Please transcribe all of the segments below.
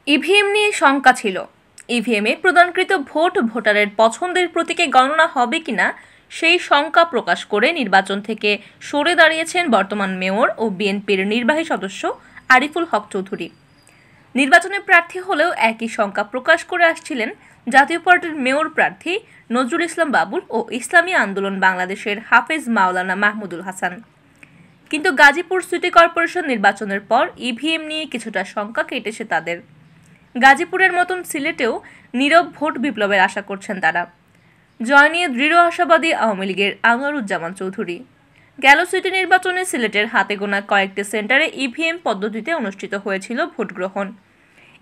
EVM নিয়ে শঙ্কা ছিল। ইভিএমে প্রদানকৃত ভোট ভোটারের পছন্দের প্রতীকে গণনা হবে কিনা সেই শঙ্কা প্রকাশ করে নির্বাচন থেকে সরে দাঁড়িয়েছেন বর্তমান মেয়র ও বিএনপির নির্বাহী সদস্য আরিফুল হক চৌধুরী। নির্বাচনে প্রার্থী হলেও একই শঙ্কা প্রকাশ করে আসছিলেন জাতীয় পার্টির মেয়র প্রার্থী নজরুল ইসলাম বাবুল ও ইসলামী আন্দোলন বাংলাদেশের হাফেজ মাওলানা মাহমুদুল হাসান। কিন্তু গাজীপুর সিটি কর্পোরেশন নির্বাচনের পর ইভিএম নিয়ে কিছুটা শঙ্কা কেটেছে তাদের। গাজীপুরের মতন সিলেটেও নীরব ভোট বিপ্লবের আশা করছেন তারা। জয় নিয়ে দৃঢ় আশাবাদী আওয়ামী লীগের আনোয়ারুজ্জামান চৌধুরী। গেল সিটি নির্বাচনে সিলেটের হাতে গোনা কয়েকটি সেন্টারে ইভিএম পদ্ধতিতে অনুষ্ঠিত হয়েছিল ভোট গ্রহণ।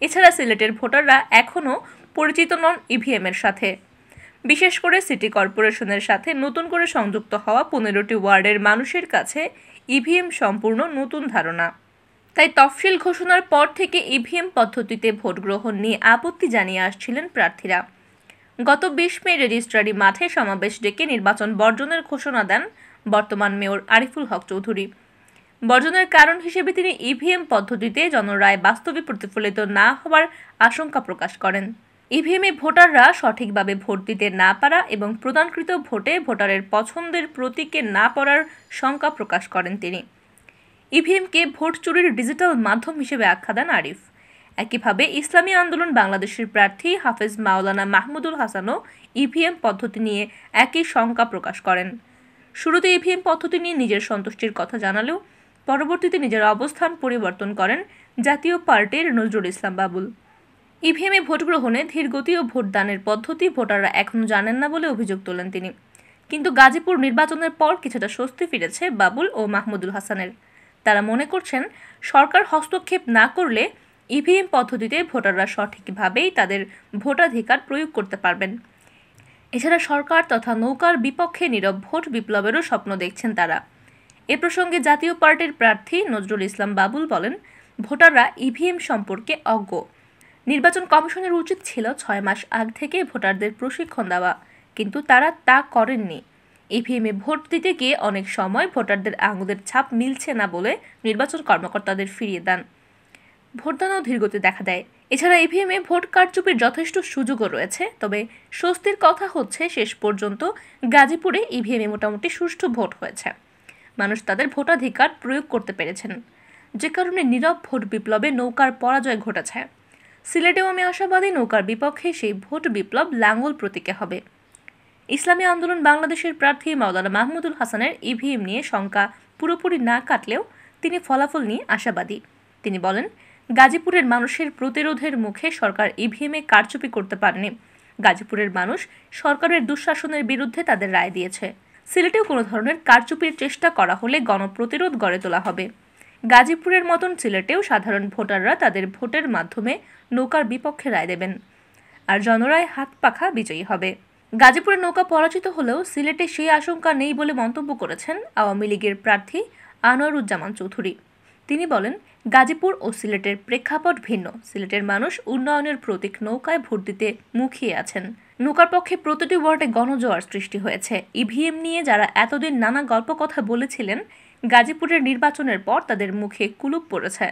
এছাড়া সিলেটের ভোটাররা এখনও পরিচিত নন ইভিএমের সাথে। বিশেষ করে সিটি কর্পোরেশনের সাথে নতুন করে সংযুক্ত হওয়া 15টি ওয়ার্ডের মানুষের কাছে ইভিএম সম্পূর্ণ নতুন ধারণা। তাই তফসিল ঘোষণার পর থেকে ইভিএম পদ্ধতিতে ভোট গ্রহণ নিয়ে আপত্তি জানিয়ে আসছিলেন প্রার্থীরা। গত 20 মে রেজিস্ট্রারি মাঠে সমাবেশ ডেকে নির্বাচন বর্জনের ঘোষণা দেন বর্তমান মেয়র আরিফুল হক চৌধুরী। বর্জনের কারণ হিসেবে তিনি ইভিএম পদ্ধতিতে জনরায় বাস্তবে প্রতিফলিত না হওয়ার আশঙ্কা প্রকাশ করেন। ইভিএমে ভোটাররা সঠিকভাবে ভোট দিতে না পারা এবং প্রদানকৃত ভোটে ভোটারের পছন্দের প্রতীকে না পড়ার শঙ্কা প্রকাশ করেন তিনি। ইভিএমকে ভোট চুরির ডিজিটাল মাধ্যম হিসেবে আখ্যা দেন আরিফ। একইভাবে ইসলামী আন্দোলন বাংলাদেশের প্রার্থী হাফেজ মাওলানা মাহমুদুল হাসানও ইভিএম পদ্ধতি নিয়ে একই শঙ্কা প্রকাশ করেন। শুরুতে ইভিএম পদ্ধতি নিয়ে নিজের সন্তুষ্টির কথা জানালেও পরবর্তীতে নিজের অবস্থান পরিবর্তন করেন জাতীয় পার্টির নজরুল ইসলাম বাবুল। ইভিএমে ভোট গ্রহণে ধীরগতি ও ভোটদানের পদ্ধতি ভোটাররা এখনও জানেন না বলে অভিযোগ তোলেন তিনি। কিন্তু গাজীপুর নির্বাচনের পর কিছুটা স্বস্তি ফিরেছে বাবুল ও মাহমুদুল হাসানের। তারা মনে করছেন সরকার হস্তক্ষেপ না করলে ইভিএম পদ্ধতিতে ভোটাররা সঠিকভাবেই তাদের ভোটাধিকার প্রয়োগ করতে পারবেন। এছাড়া সরকার তথা নৌকার বিপক্ষে নীরব ভোট বিপ্লবেরও স্বপ্ন দেখছেন তারা। এ প্রসঙ্গে জাতীয় পার্টির প্রার্থী নজরুল ইসলাম বাবুল বলেন, ভোটাররা ইভিএম সম্পর্কে অজ্ঞ। নির্বাচন কমিশনের উচিত ছিল 6 মাস আগ থেকে ভোটারদের প্রশিক্ষণ দেওয়া, কিন্তু তারা তা করেননি। ইভিএমে ভোট দিতে গিয়ে অনেক সময় ভোটারদের আঙুলের ছাপ মিলছে না বলে নির্বাচন কর্মকর্তাদের ফিরিয়ে দেন। ভোটদানও ধীরগতি দেখা দেয়। এছাড়া ইভিএমে ভোট কারচুপির যথেষ্ট সুযোগও রয়েছে। তবে স্বস্তির কথা হচ্ছে শেষ পর্যন্ত গাজীপুরে ইভিএমে মোটামুটি সুষ্ঠু ভোট হয়েছে। মানুষ তাদের ভোটাধিকার প্রয়োগ করতে পেরেছেন, যে কারণে নীরব ভোট বিপ্লবে নৌকার পরাজয় ঘটেছে। সিলেটেও আমি আশাবাদী নৌকার বিপক্ষে সেই ভোট বিপ্লব লাঙ্গল প্রতীকে হবে। ইসলামী আন্দোলন বাংলাদেশের প্রার্থী মাওলানা মাহমুদুল হাসানের ইভিএম নিয়ে শঙ্কা পুরোপুরি না কাটলেও তিনি ফলাফল নিয়ে আশাবাদী। তিনি বলেন, গাজীপুরের মানুষের প্রতিরোধের মুখে সরকার ইভিএমে কারচুপি করতে পারেনি। গাজীপুরের মানুষ সরকারের দুঃশাসনের বিরুদ্ধে তাদের রায় দিয়েছে। সিলেটেও কোনো ধরনের কারচুপির চেষ্টা করা হলে গণপ্রতিরোধ গড়ে তোলা হবে। গাজীপুরের মতন সিলেটেও সাধারণ ভোটাররা তাদের ভোটের মাধ্যমে নৌকার বিপক্ষে রায় দেবেন, আর জনরায় হাত পাখা বিজয়ী হবে। গাজীপুরের নৌকা পরাজিত হলেও সিলেটে সেই আশঙ্কা নেই বলে মন্তব্য করেছেন আওয়ামী লীগের প্রার্থী আনোয়ারুজ্জামান চৌধুরী। তিনি বলেন, গাজীপুর ও সিলেটের প্রেক্ষাপট ভিন্ন। সিলেটের মানুষ উন্নয়নের প্রতীক নৌকায় ভোট দিতে মুখিয়ে আছেন। নৌকার পক্ষে প্রতিটি ওয়ার্ডে গণজোয়ার সৃষ্টি হয়েছে। ইভিএম নিয়ে যারা এতদিন নানা গল্প কথা বলেছিলেন, গাজীপুরের নির্বাচনের পর তাদের মুখে কুলুপ পড়েছে।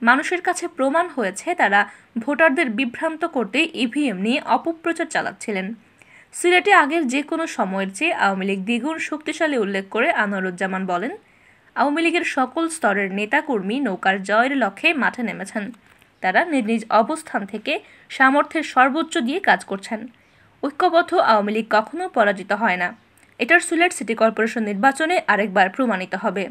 মানুষের কাছে প্রমাণ হয়েছে তারা ভোটারদের বিভ্রান্ত করতে ইভিএম নিয়ে অপপ্রচার চালাচ্ছিলেন। সিলেটে আগের যে কোনো সময়ের চেয়ে আওয়ামী লীগ দ্বিগুণ শক্তিশালী উল্লেখ করে আনোয়ারুজ্জামান বলেন, আওয়ামী লীগের সকল স্তরের নেতাকর্মী নৌকার জয়ের লক্ষ্যে মাঠে নেমেছেন। তারা নিজ নিজ অবস্থান থেকে সামর্থ্যের সর্বোচ্চ দিয়ে কাজ করছেন। ঐক্যবদ্ধ আওয়ামী লীগ কখনো পরাজিত হয় না। এটার সিলেট সিটি কর্পোরেশন নির্বাচনে আরেকবার প্রমাণিত হবে।